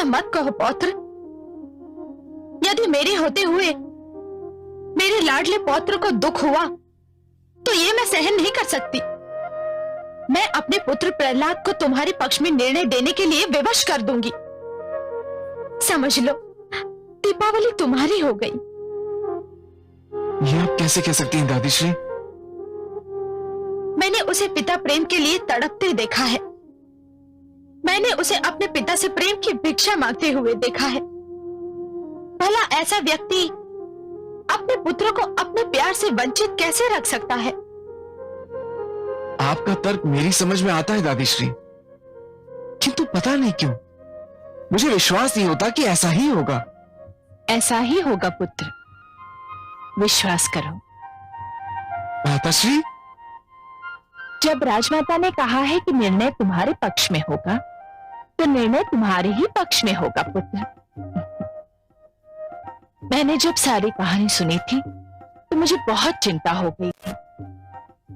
मत कहो पौत्र। यदि मेरे होते हुए मेरे लाडले पौत्र को दुख हुआ तो ये मैं सहन नहीं कर सकती। मैं अपने पुत्र प्रहलाद को तुम्हारे पक्ष में निर्णय देने के लिए विवश कर दूंगी। समझ लो, दीपावली तुम्हारी हो गई। ये आप कैसे कह सकती हैं दादीश्री? मैंने उसे पिता प्रेम के लिए तड़पते देखा है। मैंने उसे अपने पिता से प्रेम की भिक्षा मांगते हुए देखा है। भला ऐसा व्यक्ति अपने पुत्र को अपने प्यार से वंचित कैसे रख सकता है? आपका तर्क मेरी समझ में आता है दादीश्री, किंतु पता नहीं क्यों मुझे विश्वास नहीं होता कि ऐसा ही होगा। ऐसा ही होगा पुत्र, विश्वास करो। माताश्री, जब राजमाता ने कहा है कि निर्णय तुम्हारे पक्ष में होगा, तो निर्णय तुम्हारे ही पक्ष में होगा पुत्र। मैंने जब सारी कहानी सुनी थी तो मुझे बहुत चिंता हो गई थी,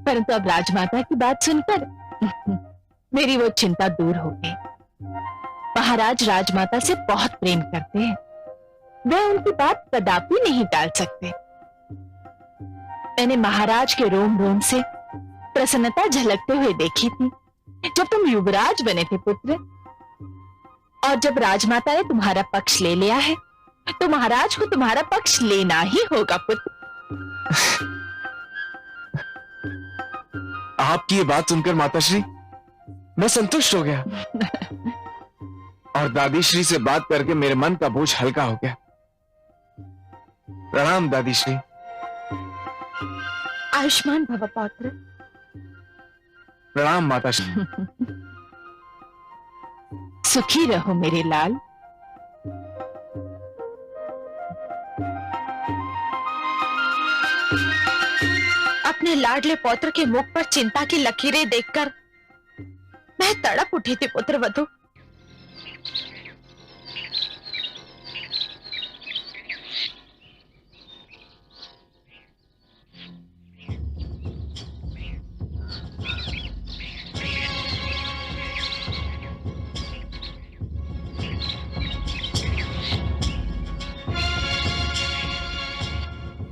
परंतु अब राजमाता की बात सुनकर मेरी वो चिंता दूर हो गई। महाराज राजमाता से बहुत प्रेम करते हैं, वे उनकी बात कदापि नहीं टाल सकते। मैंने महाराज के रोम रोम से प्रसन्नता झलकते हुए देखी थी जब तुम युवराज बने थे पुत्र। और जब राजमाता ने तुम्हारा पक्ष ले लिया है तो महाराज को तुम्हारा पक्ष लेना ही होगा पुत्र। आपकी ये बात सुनकर माताश्री मैं संतुष्ट हो गया और दादीश्री से बात करके मेरे मन का बोझ हल्का हो गया। प्रणाम दादीश्री। आयुष्मान भव पौत्र। प्रणाम माताश्री। सुखी रहो मेरे लाल। अपने लाडले पौत्र के मुख पर चिंता की लकीरें देखकर मैं तड़प उठी थी पुत्रवधू।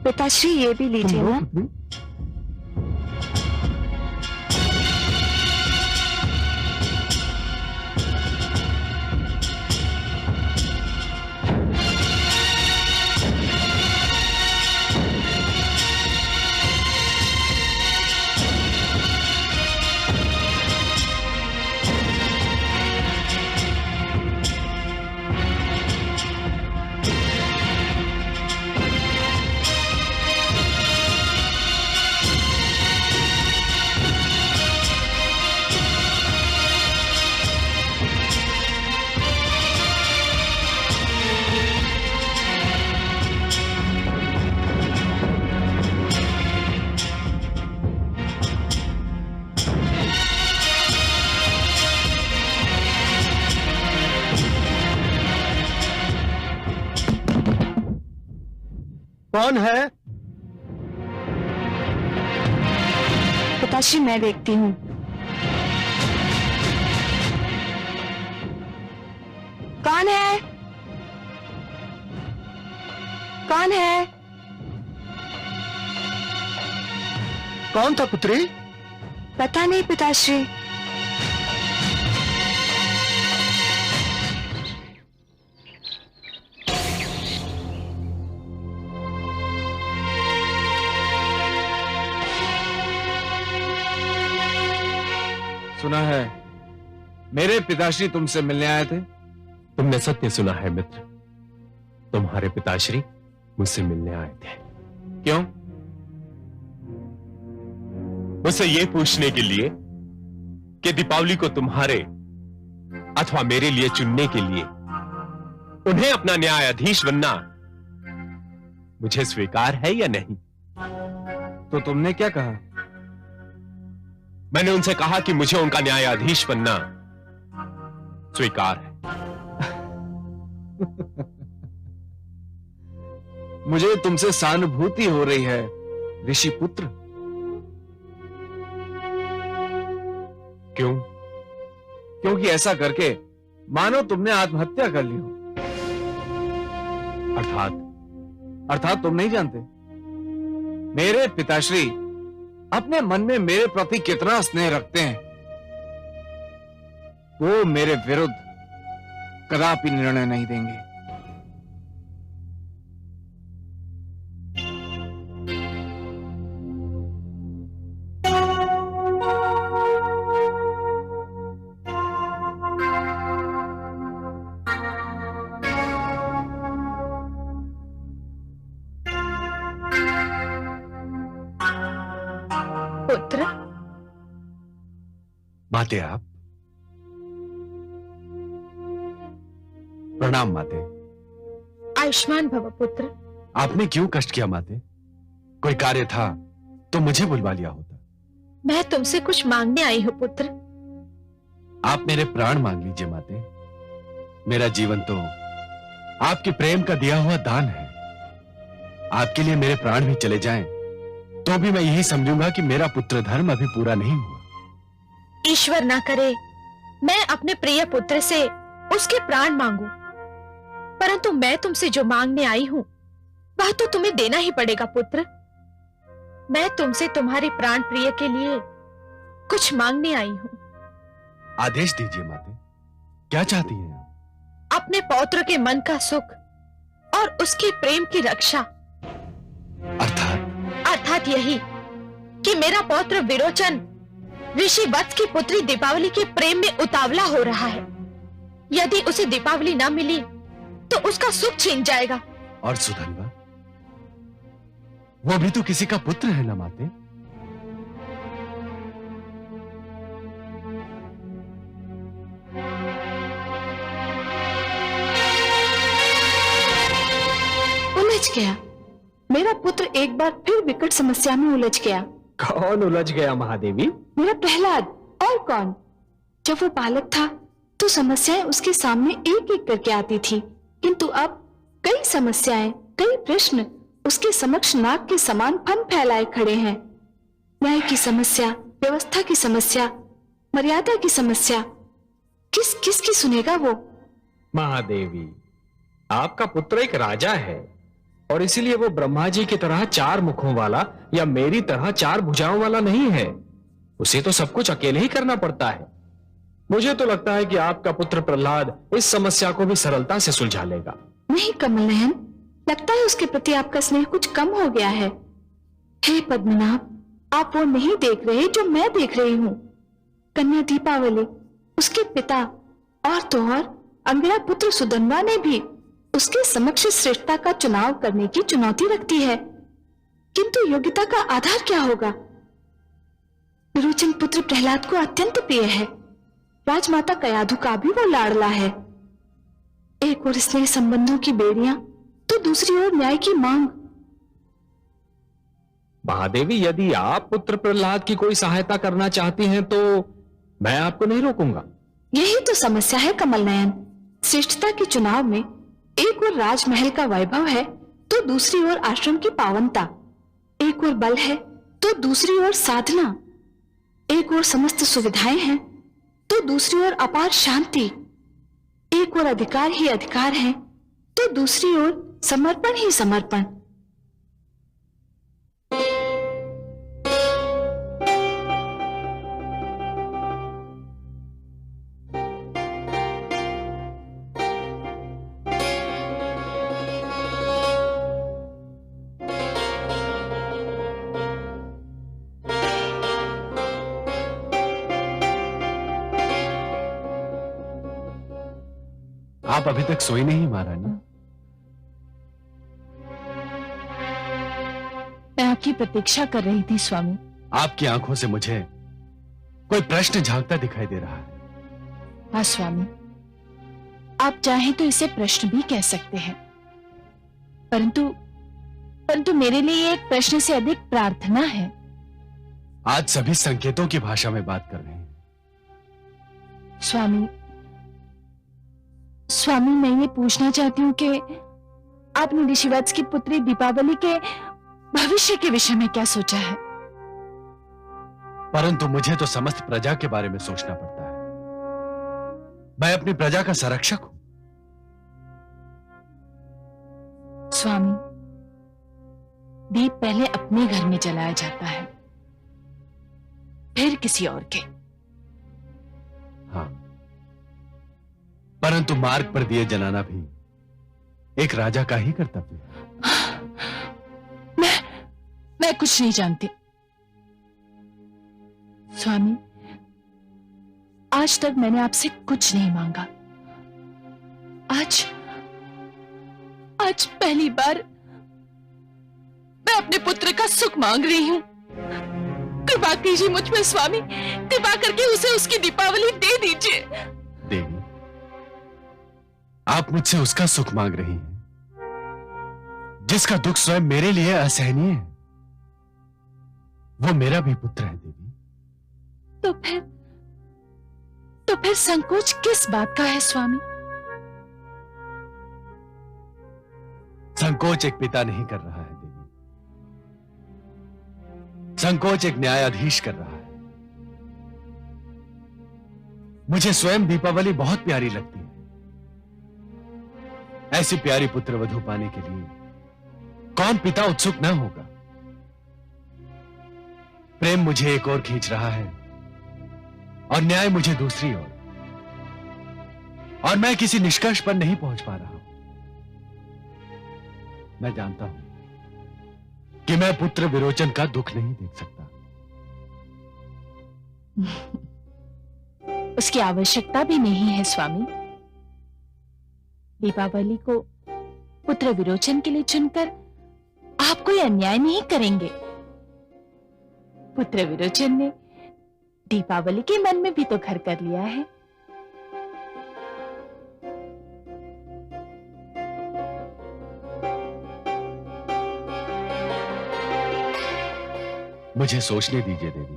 पिताश्री, ये भी लीजिए ना। कौन है? पिताश्री, मैं देखती हूँ। कौन है? कौन है? कौन था पुत्री? पता नहीं पिताश्री। सुना है मेरे पिताश्री तुमसे मिलने आए थे। तुमने सत्य सुना है मित्र, तुम्हारे पिताश्री मुझसे मिलने आए थे। क्यों? मुझसे यह पूछने के लिए कि दीपावली को तुम्हारे अथवा मेरे लिए चुनने के लिए उन्हें अपना न्यायाधीश बनना मुझे स्वीकार है या नहीं। तो तुमने क्या कहा? मैंने उनसे कहा कि मुझे उनका न्यायाधीश बनना स्वीकार है। मुझे तुमसे सहानुभूति हो रही है ऋषि पुत्र। क्यों? क्योंकि ऐसा करके मानो तुमने आत्महत्या कर ली हो। अर्थात तुम नहीं जानते मेरे पिताश्री अपने मन में मेरे प्रति कितना स्नेह रखते हैं। वो मेरे विरुद्ध कदापि निर्णय नहीं देंगे। पुत्र, माते आप। प्रणाम माते। आयुष्मान भव पुत्र। आपने क्यों कष्ट किया माते? कोई कार्य था तो मुझे बुलवा लिया होता। मैं तुमसे कुछ मांगने आई हूँ पुत्र। आप मेरे प्राण मांग लीजिए माते। मेरा जीवन तो आपके प्रेम का दिया हुआ दान है। आपके लिए मेरे प्राण भी चले जाएं तो भी मैं यही समझूंगा कि मेरा पुत्र धर्म अभी पूरा नहीं हुआ। ईश्वर ना करे मैं अपने प्रिय पुत्र से उसके प्राण मांगू, परंतु मैं तुमसे जो मांगने आई हूं वह तो तुम्हें देना ही पड़ेगा पुत्र। मैं तुमसे तुम्हारे प्राण प्रिय के लिए कुछ मांगने आई हूं। आदेश दीजिए माते, क्या चाहती हैं आप? अपने पौत्र के मन का सुख और उसके प्रेम की रक्षा। अर्थात यही कि मेरा पौत्र विरोचन ऋषि वत्स की पुत्री दीपावली के प्रेम में उतावला हो रहा है। यदि उसे दीपावली ना मिली तो उसका सुख छीन जाएगा। और सुधनवा, वो भी तो किसी का पुत्र है ना माते? उलझ गया। मेरा पुत्र एक बार फिर विकट समस्या में उलझ गया। कौन उलझ गया महादेवी? मेरा प्रहलाद, और कौन? जब वो बालक था तो समस्याएं उसके सामने एक एक करके आती थी, किंतु अब कई समस्याएं, कई प्रश्न उसके समक्ष नाग के समान फन फैलाए खड़े हैं। न्याय की समस्या, व्यवस्था की समस्या, मर्यादा की समस्या, किस किस की सुनेगा वो? महादेवी, आपका पुत्र एक राजा है और इसीलिए वो ब्रह्मा जी की तरह 4 मुखों वाला या मेरी तरह 4 भुजाओं वाला नहीं है। उसे तो सब कुछ अकेले ही करना पड़ता है। मुझे तो लगता है कि आपका पुत्र प्रहलाद इस समस्या को भी सरलता से सुलझा लेगा। नहीं कमल नयन, लगता है उसके प्रति आपका स्नेह कुछ कम हो गया है। हे पद्मनाभ, आप वो नहीं देख रहे जो मैं देख रही हूँ। कन्या दीपावली, उसके पिता और तो और अंगिरा पुत्र सुधनवा ने भी उसके समक्ष श्रेष्ठता का चुनाव करने की चुनौती रखती है, किंतु योग्यता का आधार क्या होगा? विरोचन पुत्र प्रहलाद को अत्यंत प्रिय है। राजमाता कयाधु का भी वो लाडला है। एक और स्नेह संबंधों की बेड़ियां तो दूसरी ओर न्याय की मांग। महादेवी, यदि आप पुत्र प्रहलाद की कोई सहायता करना चाहती हैं तो मैं आपको नहीं रोकूंगा। यही तो समस्या है कमल नयन। श्रेष्ठता के चुनाव में एक ओर राजमहल का वैभव है तो दूसरी ओर आश्रम की पावनता। एक ओर बल है तो दूसरी ओर साधना। एक ओर समस्त सुविधाएं हैं तो दूसरी ओर अपार शांति। एक ओर अधिकार ही अधिकार है तो दूसरी ओर समर्पण ही समर्पण। आप अभी तक सोई नहीं महारानी? मैं आपकी प्रतीक्षा कर रही थी स्वामी। आपकी आंखों से मुझे कोई प्रश्न झांकता दिखाई दे रहा है। हाँ स्वामी, आप चाहें तो इसे प्रश्न भी कह सकते हैं, परंतु मेरे लिए एक प्रश्न से अधिक प्रार्थना है। आज सभी संकेतों की भाषा में बात कर रहे हैं। स्वामी, मैं ये पूछना चाहती हूँ कि आपने ऋषिवत्स की पुत्री दीपावली के भविष्य के विषय में क्या सोचा है? परंतु मुझे तो समस्त प्रजा के बारे में सोचना पड़ता है। मैं अपनी प्रजा का संरक्षक हूं। स्वामी, दीप पहले अपने घर में जलाया जाता है, फिर किसी और के। हाँ, परंतु मार्ग पर दिए जलाना भी एक राजा का ही कर्तव्य है। मैं कुछ नहीं जानती स्वामी। आज तक मैंने आपसे कुछ नहीं मांगा। आज पहली बार मैं अपने पुत्र का सुख मांग रही हूं। कृपा कीजिए मुझ पर स्वामी, कृपा करके उसे उसकी दीपावली दे दीजिए। देवी, आप मुझसे उसका सुख मांग रही हैं जिसका दुख स्वयं मेरे लिए असहनीय है। वो मेरा भी पुत्र है देवी। तो फिर संकोच किस बात का है स्वामी? संकोच एक पिता नहीं कर रहा है देवी, संकोच एक न्यायाधीश कर रहा है। मुझे स्वयं दीपावली बहुत प्यारी लगती है। ऐसी प्यारी पुत्र वधू पाने के लिए कौन पिता उत्सुक न होगा। प्रेम मुझे एक ओर खींच रहा है और न्याय मुझे दूसरी ओर, और मैं किसी निष्कर्ष पर नहीं पहुंच पा रहा हूं। मैं जानता हूं कि मैं पुत्र विरोचन का दुख नहीं देख सकता। उसकी आवश्यकता भी नहीं है स्वामी। दीपावली को पुत्र विरोचन के लिए चुनकर आप कोई अन्याय नहीं करेंगे। पुत्र विरोचन ने दीपावली के मन में भी तो घर कर लिया है। मुझे सोचने दीजिए देवी,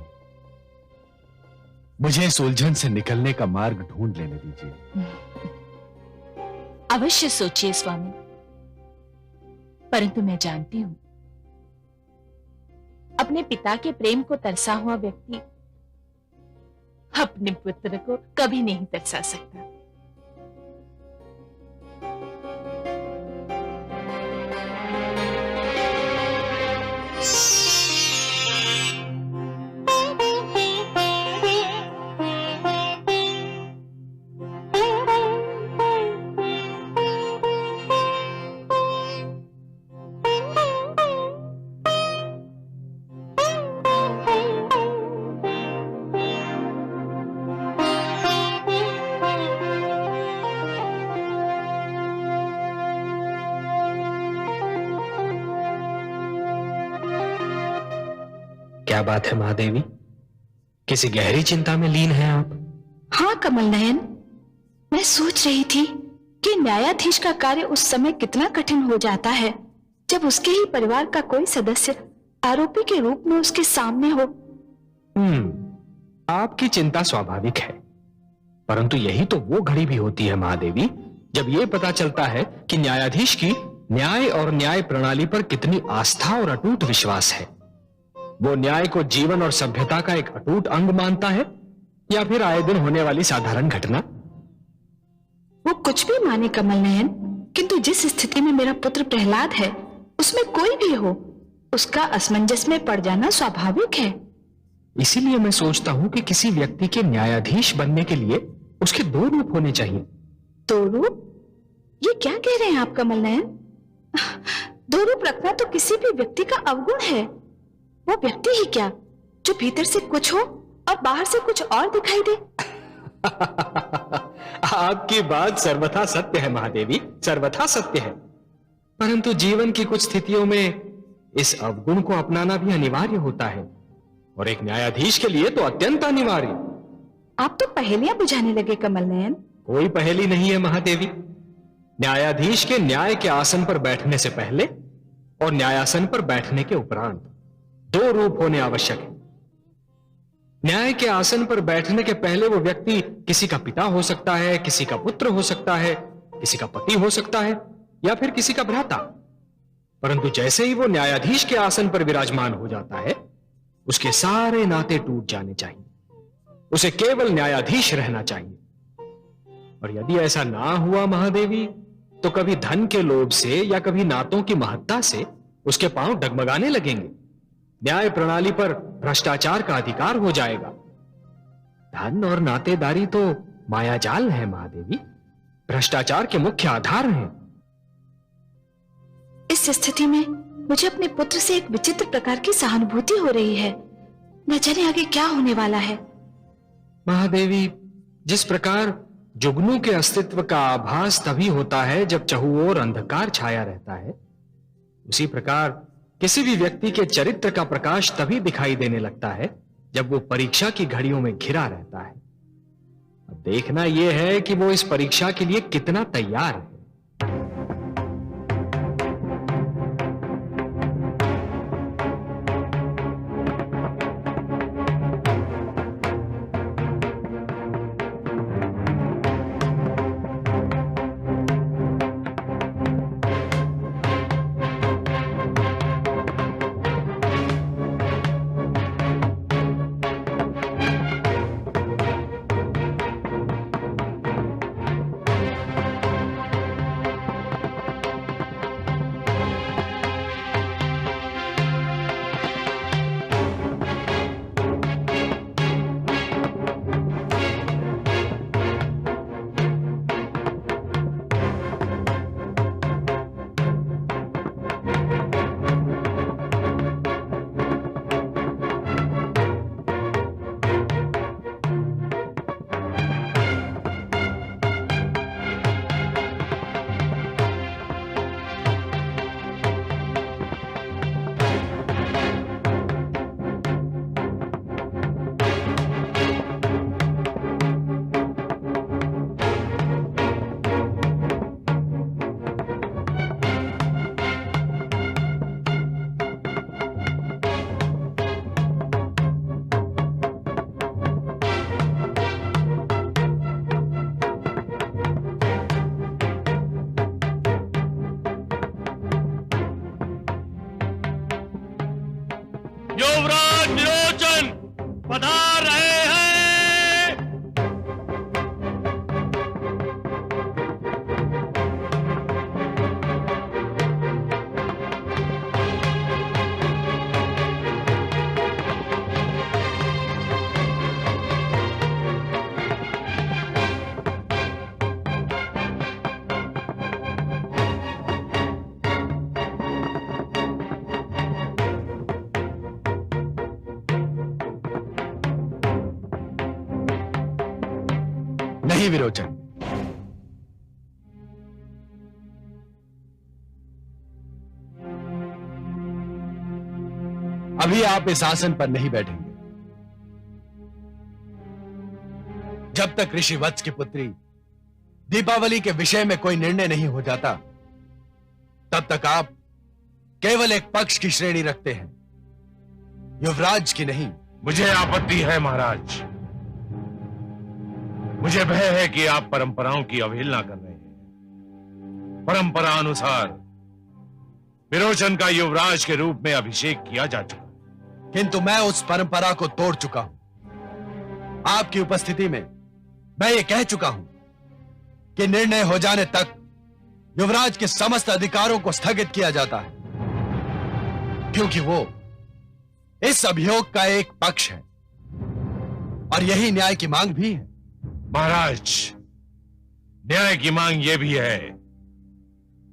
मुझे इस उलझन से निकलने का मार्ग ढूंढ लेने दीजिए। अवश्य सोचिए स्वामी, परंतु मैं जानती हूं अपने पिता के प्रेम को तरसा हुआ व्यक्ति अपने पुत्र को कभी नहीं तरसा सकता। क्या बात है महादेवी, किसी गहरी चिंता में लीन हैं आप? हाँ कमल नयन, मैं सोच रही थी कि न्यायाधीश का कार्य उस समय कितना कठिन हो जाता है जब उसके ही परिवार का कोई सदस्य आरोपी के रूप में उसके सामने हो। आपकी चिंता स्वाभाविक है, परंतु यही तो वो घड़ी भी होती है महादेवी जब ये पता चलता है कि न्यायाधीश की न्याय और न्याय प्रणाली पर कितनी आस्था और अटूट विश्वास है। वो न्याय को जीवन और सभ्यता का एक अटूट अंग मानता है या फिर आए दिन होने वाली साधारण घटना। वो कुछ भी माने कमल नयन, किंतु जिस स्थिति में मेरा पुत्र प्रहलाद है उसमें कोई भी हो, उसका असमंजस में पड़ जाना स्वाभाविक है। इसीलिए मैं सोचता हूं कि किसी व्यक्ति के न्यायाधीश बनने के लिए उसके दो रूप होने चाहिए। दो रूप? ये क्या कह रहे हैं आप कमल नयन? दो रूप रखना तो किसी भी व्यक्ति का अवगुण है। वो व्यक्ति ही क्या जो भीतर से कुछ हो और बाहर से कुछ और दिखाई दे। आपकी बात सर्वथा सत्य है महादेवी, सर्वथा सत्य है, परंतु जीवन की कुछ स्थितियों में इस अवगुण को अपनाना भी अनिवार्य होता है, और एक न्यायाधीश के लिए तो अत्यंत अनिवार्य। आप तो पहेलियां बुझाने लगे कमल नयन। कोई पहेली नहीं है महादेवी। न्यायाधीश के न्याय के आसन पर बैठने से पहले और न्यायासन पर बैठने के उपरांत दो रूप होने आवश्यक है। न्याय के आसन पर बैठने के पहले वो व्यक्ति किसी का पिता हो सकता है, किसी का पुत्र हो सकता है, किसी का पति हो सकता है, या फिर किसी का भ्राता। परंतु जैसे ही वो न्यायाधीश के आसन पर विराजमान हो जाता है, उसके सारे नाते टूट जाने चाहिए। उसे केवल न्यायाधीश रहना चाहिए। और यदि ऐसा ना हुआ महादेवी, तो कभी धन के लोभ से या कभी नातों की महत्ता से उसके पांव डगमगाने लगेंगे। न्याय प्रणाली पर भ्रष्टाचार का अधिकार हो जाएगा। धन और नातेदारी तो मायाजाल है महादेवी, भ्रष्टाचार के मुख्य आधार हैं। इस स्थिति में मुझे अपने पुत्र से एक विचित्र प्रकार की सहानुभूति हो रही है। न जाने आगे क्या होने वाला है। महादेवी, जिस प्रकार जुगनू के अस्तित्व का आभास तभी होता है जब चहुओर अंधकार छाया रहता है, उसी प्रकार किसी भी व्यक्ति के चरित्र का प्रकाश तभी दिखाई देने लगता है जब वो परीक्षा की घड़ियों में घिरा रहता है। अब देखना यह है कि वो इस परीक्षा के लिए कितना तैयार है। युवराज विरोचन पधार रहे हैं। नहीं विरोचन, अभी आप इस आसन पर नहीं बैठेंगे। जब तक ऋषि वत्स की पुत्री दीपावली के विषय में कोई निर्णय नहीं हो जाता, तब तक आप केवल एक पक्ष की श्रेणी रखते हैं, युवराज की नहीं। मुझे आपत्ति है महाराज। मुझे भय है कि आप परंपराओं की अवहेलना कर रहे हैं। परंपरा अनुसार विरोचन का युवराज के रूप में अभिषेक किया जा चुका, किंतु मैं उस परंपरा को तोड़ चुका हूं। आपकी उपस्थिति में मैं ये कह चुका हूं कि निर्णय हो जाने तक युवराज के समस्त अधिकारों को स्थगित किया जाता है, क्योंकि वो इस अभियोग का एक पक्ष है और यही न्याय की मांग भी है। महाराज, न्याय की मांग यह भी है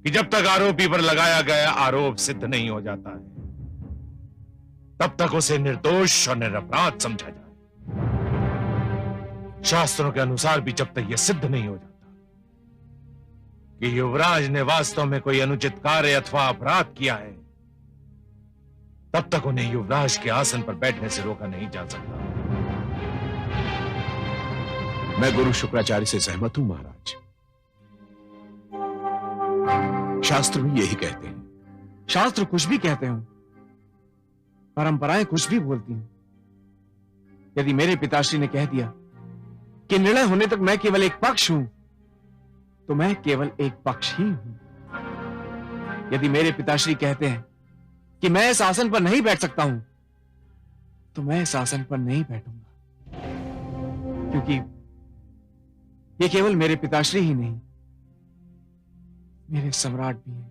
कि जब तक आरोपी पर लगाया गया आरोप सिद्ध नहीं हो जाता है, तब तक उसे निर्दोष और निरपराध समझा जाए। शास्त्रों के अनुसार भी जब तक यह सिद्ध नहीं हो जाता कि युवराज ने वास्तव में कोई अनुचित कार्य अथवा अपराध किया है, तब तक उन्हें युवराज के आसन पर बैठने से रोका नहीं जा सकता। मैं गुरु शुक्राचार्य से सहमत हूं महाराज। शास्त्र भी यही कहते हैं। शास्त्र कुछ भी कहते हो, परंपराएं कुछ भी बोलती हैं। यदि मेरे पिताश्री ने कह दिया कि निर्णय होने तक मैं केवल एक पक्ष हूं, तो मैं केवल एक पक्ष ही हूं। यदि मेरे पिताश्री कहते हैं कि मैं इस आसन पर नहीं बैठ सकता हूं, तो मैं इस आसन पर नहीं बैठूंगा, क्योंकि ये केवल मेरे पिताश्री ही नहीं, मेरे सम्राट भी हैं।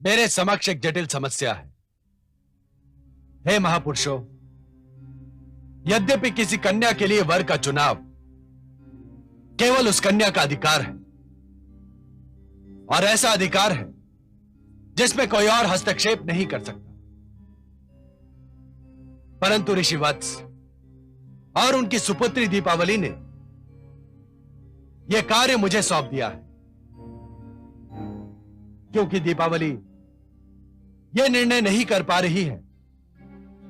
मेरे समक्ष एक जटिल समस्या है। हे महापुरुषों, यद्यपि किसी कन्या के लिए वर का चुनाव केवल उस कन्या का अधिकार है, और ऐसा अधिकार है जिसमें कोई और हस्तक्षेप नहीं कर सकता, परंतु ऋषि वत्स और उनकी सुपुत्री दीपावली ने यह कार्य मुझे सौंप दिया है, क्योंकि दीपावली यह निर्णय नहीं कर पा रही है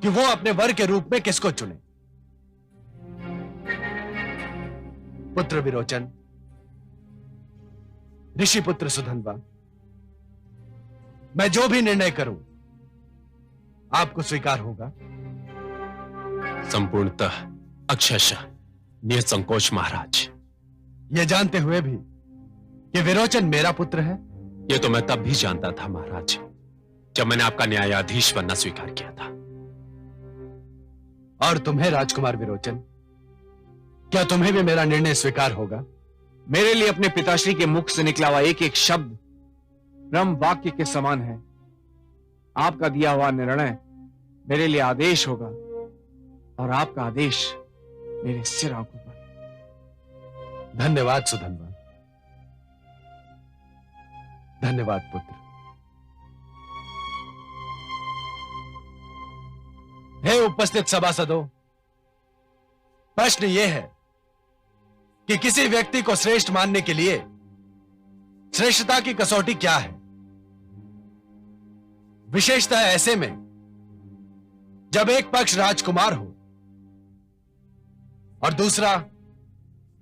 कि वो अपने वर के रूप में किसको चुने। पुत्र विरोचन, ऋषि पुत्र सुधन्वा, मैं जो भी निर्णय करूं आपको स्वीकार होगा? संपूर्णतः, अक्षरशः निसंकोच महाराज। यह जानते हुए भी कि विरोचन मेरा पुत्र है? ये तो मैं तब भी जानता था महाराज, जब मैंने आपका न्यायाधीश बनना स्वीकार किया था। और तुम्हें राजकुमार विरोचन, क्या तुम्हें भी मेरा निर्णय स्वीकार होगा? मेरे लिए अपने पिताश्री के मुख से निकला हुआ एक एक शब्द ब्रह्म वाक्य के समान है। आपका दिया हुआ निर्णय मेरे लिए आदेश होगा, और आपका आदेश मेरे सिर आंखों पर। धन्यवाद सुधन्वा, धन्यवाद पुत्र। हे उपस्थित सभासदों, प्रश्न यह है कि किसी व्यक्ति को श्रेष्ठ मानने के लिए श्रेष्ठता की कसौटी क्या है? विशेषतः ऐसे में जब एक पक्ष राजकुमार हो और दूसरा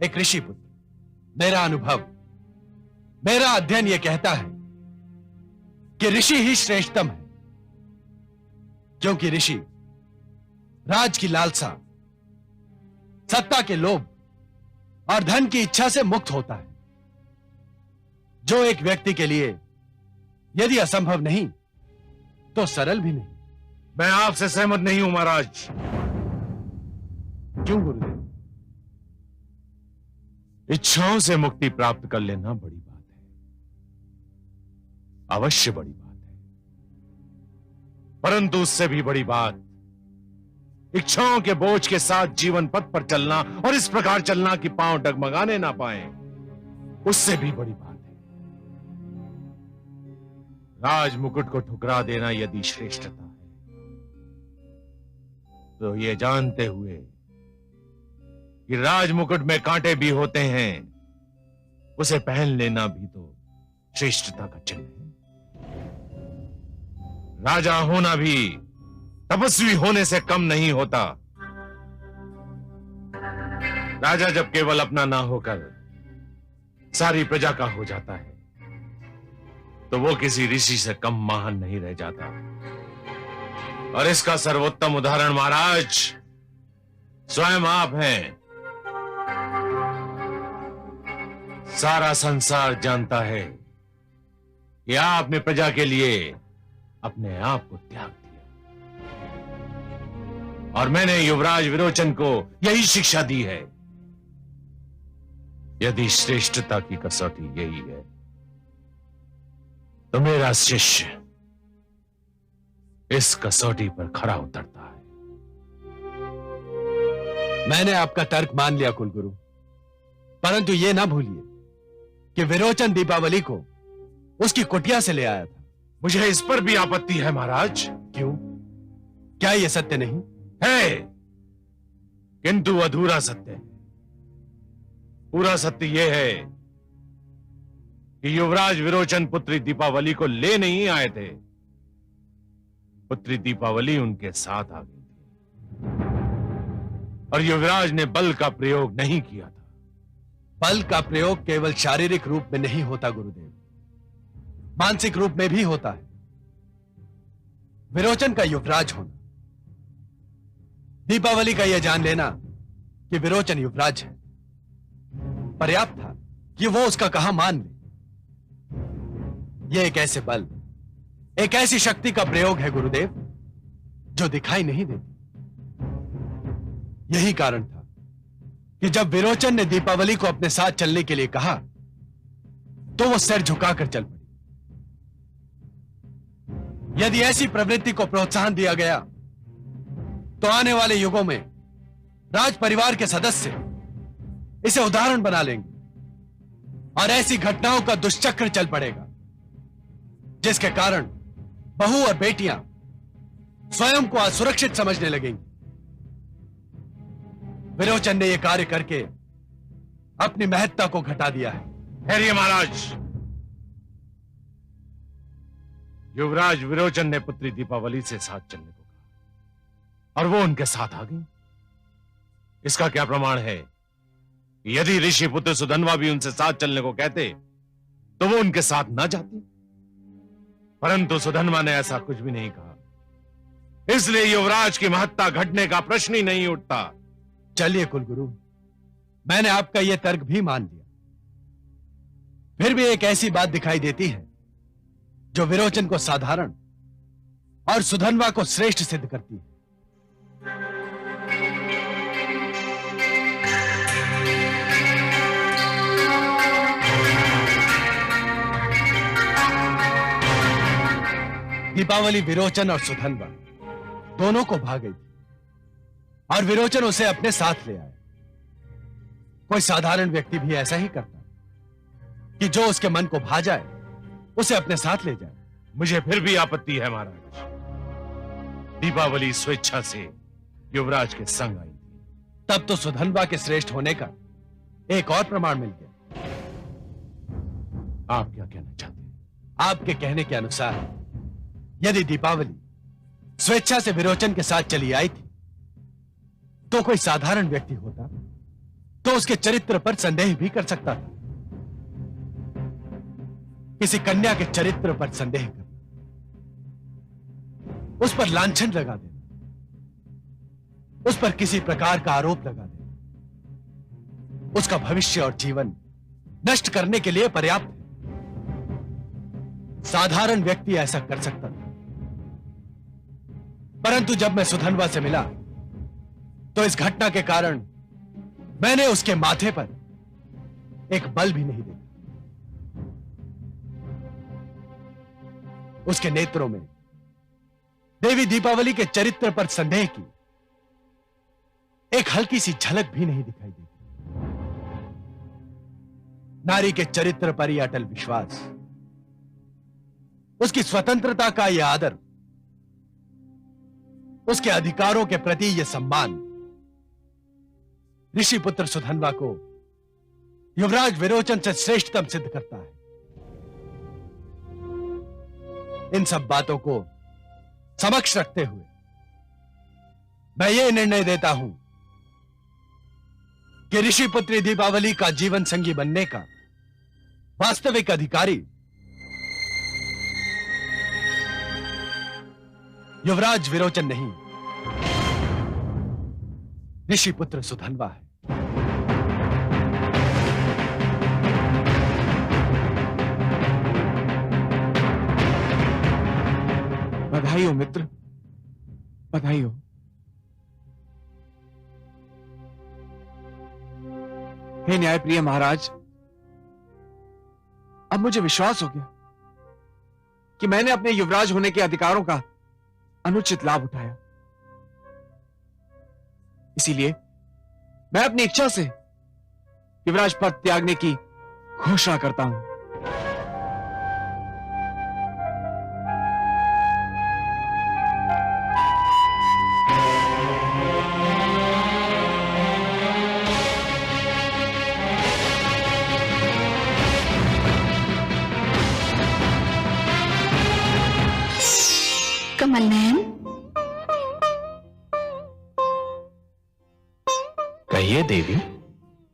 एक ऋषि पुत्र। मेरा अनुभव, मेरा अध्ययन यह कहता है कि ऋषि ही श्रेष्ठतम है, क्योंकि ऋषि राज की लालसा, सत्ता के लोभ और धन की इच्छा से मुक्त होता है, जो एक व्यक्ति के लिए यदि असंभव नहीं तो सरल भी नहीं। मैं आपसे सहमत नहीं हूं महाराज। क्यों गुरुदेव? इच्छाओं से मुक्ति प्राप्त कर लेना बड़ी बात है, अवश्य बड़ी बात है, परंतु उससे भी बड़ी बात इच्छाओं के बोझ के साथ जीवन पथ पर चलना और इस प्रकार चलना कि पांव डगमगाने ना पाए, उससे भी बड़ी बात है। राज मुकुट को ठुकरा देना यदि श्रेष्ठता है, तो ये जानते हुए कि राज मुकुट में कांटे भी होते हैं, उसे पहन लेना भी तो श्रेष्ठता का चिन्ह है। राजा होना भी तपस्वी होने से कम नहीं होता। राजा जब केवल अपना ना होकर सारी प्रजा का हो जाता है, तो वो किसी ऋषि से कम महान नहीं रह जाता। और इसका सर्वोत्तम उदाहरण महाराज स्वयं आप हैं। सारा संसार जानता है कि आपने प्रजा के लिए अपने आप को त्याग दिया, और मैंने युवराज विरोचन को यही शिक्षा दी है। यदि श्रेष्ठता की कसौटी यही है, तो मेरा शिष्य इस कसौटी पर खरा उतरता है। मैंने आपका तर्क मान लिया कुलगुरु, परंतु यह ना भूलिए कि विरोचन दीपावली को उसकी कुटिया से ले आया था। मुझे इस पर भी आपत्ति है महाराज। क्यों? क्या यह सत्य नहीं है? किंतु अधूरा सत्य है। पूरा सत्य यह है कि युवराज विरोचन पुत्री दीपावली को ले नहीं आए थे, पुत्री दीपावली उनके साथ आ गई थी, और युवराज ने बल का प्रयोग नहीं किया था। बल का प्रयोग केवल शारीरिक रूप में नहीं होता गुरुदेव, मानसिक रूप में भी होता है। विरोचन का युवराज होना, दीपावली का यह जान लेना कि विरोचन युवराज है, पर्याप्त था कि वो उसका कहा मान ले। यह एक ऐसे बल, एक ऐसी शक्ति का प्रयोग है गुरुदेव जो दिखाई नहीं देती। यही कारण था कि जब विरोचन ने दीपावली को अपने साथ चलने के लिए कहा तो वो सिर झुकाकर चल पड़ी। यदि ऐसी प्रवृत्ति को प्रोत्साहन दिया गया तो आने वाले युगों में राज परिवार के सदस्य इसे उदाहरण बना लेंगे और ऐसी घटनाओं का दुष्चक्र चल पड़ेगा जिसके कारण बहू और बेटियां स्वयं को असुरक्षित समझने लगेंगी। विरोचन ने यह कार्य करके अपनी महत्ता को घटा दिया है। ठहरिए महाराज। युवराज विरोचन ने पुत्री दीपावली से साथ चलने को कहा और वो उनके साथ आ गई। इसका क्या प्रमाण है? यदि ऋषि पुत्र सुधन्वा भी उनसे साथ चलने को कहते तो वो उनके साथ ना जाती, परंतु सुधन्वा ने ऐसा कुछ भी नहीं कहा, इसलिए युवराज की महत्ता घटने का प्रश्न ही नहीं उठता। चलिए कुलगुरु, मैंने आपका यह तर्क भी मान लिया। फिर भी एक ऐसी बात दिखाई देती है जो विरोचन को साधारण और सुधन्वा को श्रेष्ठ सिद्ध करती है। दीपावली विरोचन और सुधन्वा दोनों को भा गई थी और विरोचन उसे अपने साथ ले आया। कोई साधारण व्यक्ति भी ऐसा ही करता कि जो उसके मन को भा जाए उसे अपने साथ ले जाए। मुझे फिर भी आपत्ति है महाराज। दीपावली स्वेच्छा से युवराज के संग आई थी। तब तो सुधन्वा के श्रेष्ठ होने का एक और प्रमाण मिल गया। आप क्या कहना चाहते हैं? आपके कहने के अनुसार यदि दीपावली स्वेच्छा से विरोचन के साथ चली आई थी तो कोई साधारण व्यक्ति होता तो उसके चरित्र पर संदेह भी कर सकता था। किसी कन्या के चरित्र पर संदेह करना, उस पर लांछन लगा देना, उस पर किसी प्रकार का आरोप लगा देना, उसका भविष्य और जीवन नष्ट करने के लिए पर्याप्त है। साधारण व्यक्ति ऐसा कर सकता था, परंतु जब मैं सुधन्वा से मिला तो इस घटना के कारण मैंने उसके माथे पर एक बल भी नहीं देखा। उसके नेत्रों में देवी दीपावली के चरित्र पर संदेह की एक हल्की सी झलक भी नहीं दिखाई देती। नारी के चरित्र पर यह अटल विश्वास, उसकी स्वतंत्रता का यह आदर, उसके अधिकारों के प्रति यह सम्मान ऋषि पुत्र सुधन्वा को युवराज विरोचन से श्रेष्ठतम सिद्ध करता है। इन सब बातों को समक्ष रखते हुए मैं ये निर्णय देता हूं कि ऋषि पुत्री दीपावली का जीवन संगी बनने का वास्तविक अधिकारी युवराज विरोचन नहीं, ऋषि पुत्र सुधन्वा है। बधाई हो मित्र, बधाई हो। हे न्यायप्रिय महाराज, अब मुझे विश्वास हो गया कि मैंने अपने युवराज होने के अधिकारों का अनुचित लाभ उठाया। इसीलिए मैं अपनी इच्छा से युवराज पद त्यागने की घोषणा करता हूं। कमल नयन, कहिए देवी।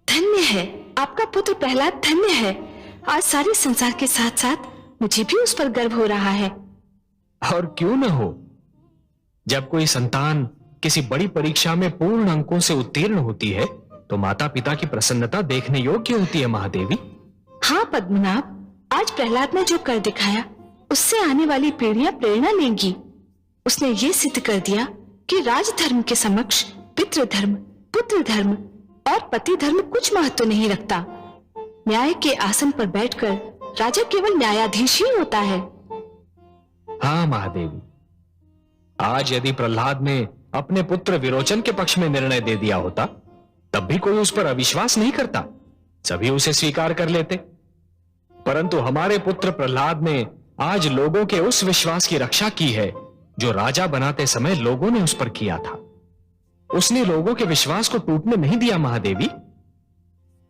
धन्य है आपका पुत्र प्रहलाद, धन्य है। आज सारे संसार के साथ साथ मुझे भी उस पर गर्व हो रहा है। और क्यों न हो, जब कोई संतान किसी बड़ी परीक्षा में पूर्ण अंकों से उत्तीर्ण होती है तो माता पिता की प्रसन्नता देखने योग्य होती है महादेवी। हाँ पद्मनाभ, आज प्रहलाद ने जो कर दिखाया उससे आने वाली पीढ़ियां प्रेरणा लेंगी। उसने ये सिद्ध कर दिया कि राजधर्म के समक्ष पितृधर्म, पुत्र धर्म और पति धर्म कुछ महत्व नहीं रखता। न्याय के आसन पर बैठकर राजा केवल न्यायाधीश ही होता है। हाँ महादेवी, आज यदि प्रहलाद ने अपने पुत्र विरोचन के पक्ष में निर्णय दे दिया होता तब भी कोई उस पर अविश्वास नहीं करता, सभी उसे स्वीकार कर लेते। परंतु हमारे पुत्र प्रहलाद ने आज लोगों के उस विश्वास की रक्षा की है जो राजा बनाते समय लोगों ने उस पर किया था। उसने लोगों के विश्वास को टूटने नहीं दिया महादेवी।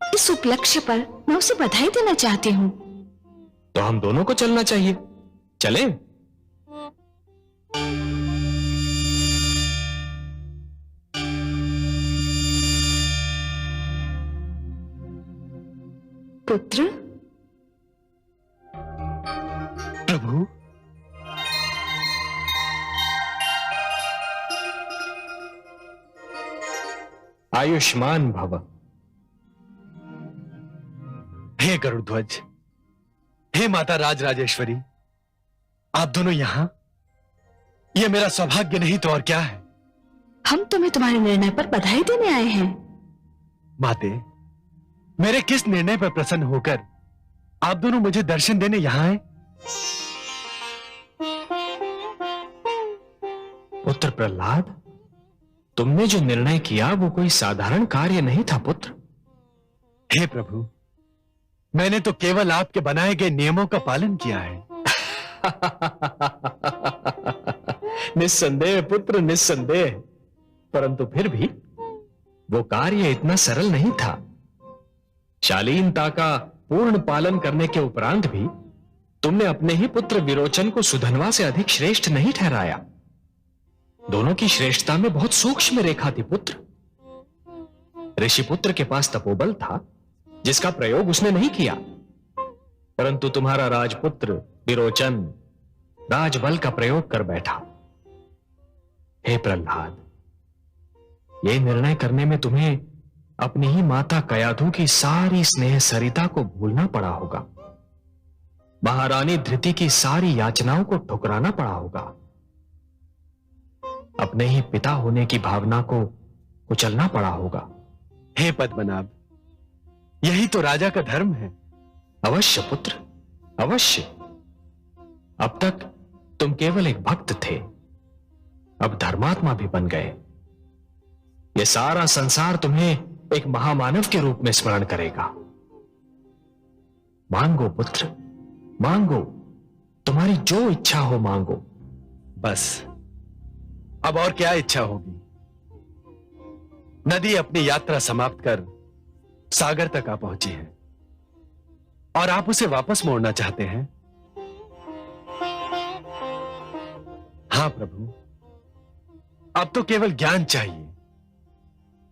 इस उपलक्ष्य पर मैं उसे बधाई देना चाहती हूँ। तो हम दोनों को चलना चाहिए, चले? पुत्र, प्रभु, आयुष्मान भव। हे गरुड़ध्वज, हे माता राजराजेश्वरी, आप दोनों यहां? यह मेरा सौभाग्य नहीं तो और क्या है। हम तुम्हें तुम्हारे निर्णय पर बधाई देने आए हैं। माते, मेरे किस निर्णय पर प्रसन्न होकर आप दोनों मुझे दर्शन देने यहां आए? पुत्र प्रहलाद, तुमने जो निर्णय किया वो कोई साधारण कार्य नहीं था पुत्र। हे प्रभु, मैंने तो केवल आपके बनाए गए नियमों का पालन किया है। निस्संदेह पुत्र, निस्संदेह। परंतु फिर भी वो कार्य इतना सरल नहीं था। शालीनता का पूर्ण पालन करने के उपरांत भी तुमने अपने ही पुत्र विरोचन को सुधनवा से अधिक श्रेष्ठ नहीं ठहराया। दोनों की श्रेष्ठता में बहुत सूक्ष्म रेखा थी पुत्र। ऋषिपुत्र के पास तपोबल था जिसका प्रयोग उसने नहीं किया, परंतु तुम्हारा राजपुत्र विरोचन राजबल का प्रयोग कर बैठा। हे प्रहलाद, यह निर्णय करने में तुम्हें अपनी ही माता कयाधु की सारी स्नेह सरिता को भूलना पड़ा होगा। महारानी धृति की सारी याचनाओं को ठुकराना पड़ा होगा। अपने ही पिता होने की भावना को कुचलना पड़ा होगा। हे पद्मनाभ, यही तो राजा का धर्म है। अवश्य पुत्र, अवश्य। अब तक तुम केवल एक भक्त थे, अब धर्मात्मा भी बन गए। यह सारा संसार तुम्हें एक महामानव के रूप में स्मरण करेगा। मांगो पुत्र, मांगो, तुम्हारी जो इच्छा हो मांगो। बस अब और क्या इच्छा होगी। नदी अपनी यात्रा समाप्त कर सागर तक आ पहुंची है और आप उसे वापस मोड़ना चाहते हैं। हां प्रभु, अब तो केवल ज्ञान चाहिए,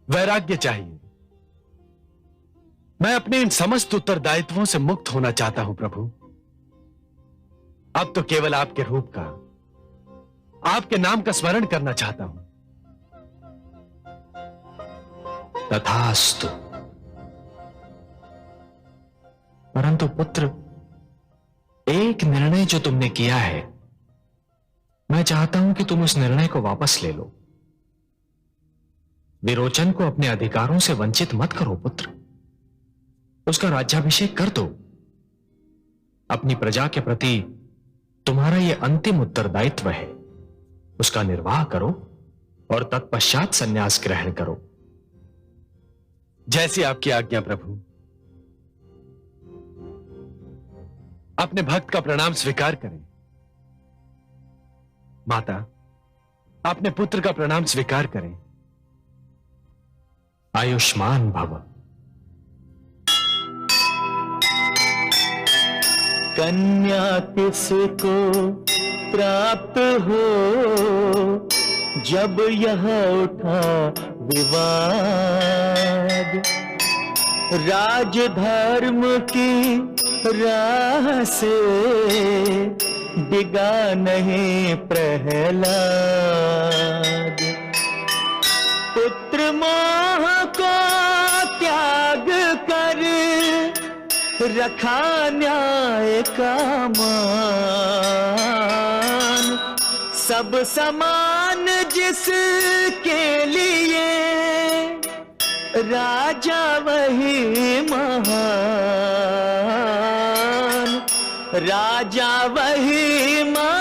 वैराग्य चाहिए। मैं अपने इन समस्त उत्तरदायित्वों से मुक्त होना चाहता हूं प्रभु। अब तो केवल आपके रूप का, आपके नाम का स्मरण करना चाहता हूं। तथास्तु। परंतु पुत्र, एक निर्णय जो तुमने किया है, मैं चाहता हूं कि तुम उस निर्णय को वापस ले लो। विरोचन को अपने अधिकारों से वंचित मत करो पुत्र। उसका राज्याभिषेक कर दो। अपनी प्रजा के प्रति तुम्हारा यह अंतिम उत्तरदायित्व है। उसका निर्वाह करो और तत्पश्चात संन्यास ग्रहण करो। जैसी आपकी आज्ञा प्रभु। अपने भक्त का प्रणाम स्वीकार करें। माता, अपने पुत्र का प्रणाम स्वीकार करें। आयुष्मान भव। कन्या किसको प्राप्त हो जब यह उठा विवाद। राजधर्म की राह से डिगा नहीं प्रहलाद। पुत्र मोह को रखा न्याय का मान। सब समान जिसके लिए राजा वही महान, राजा वही महान।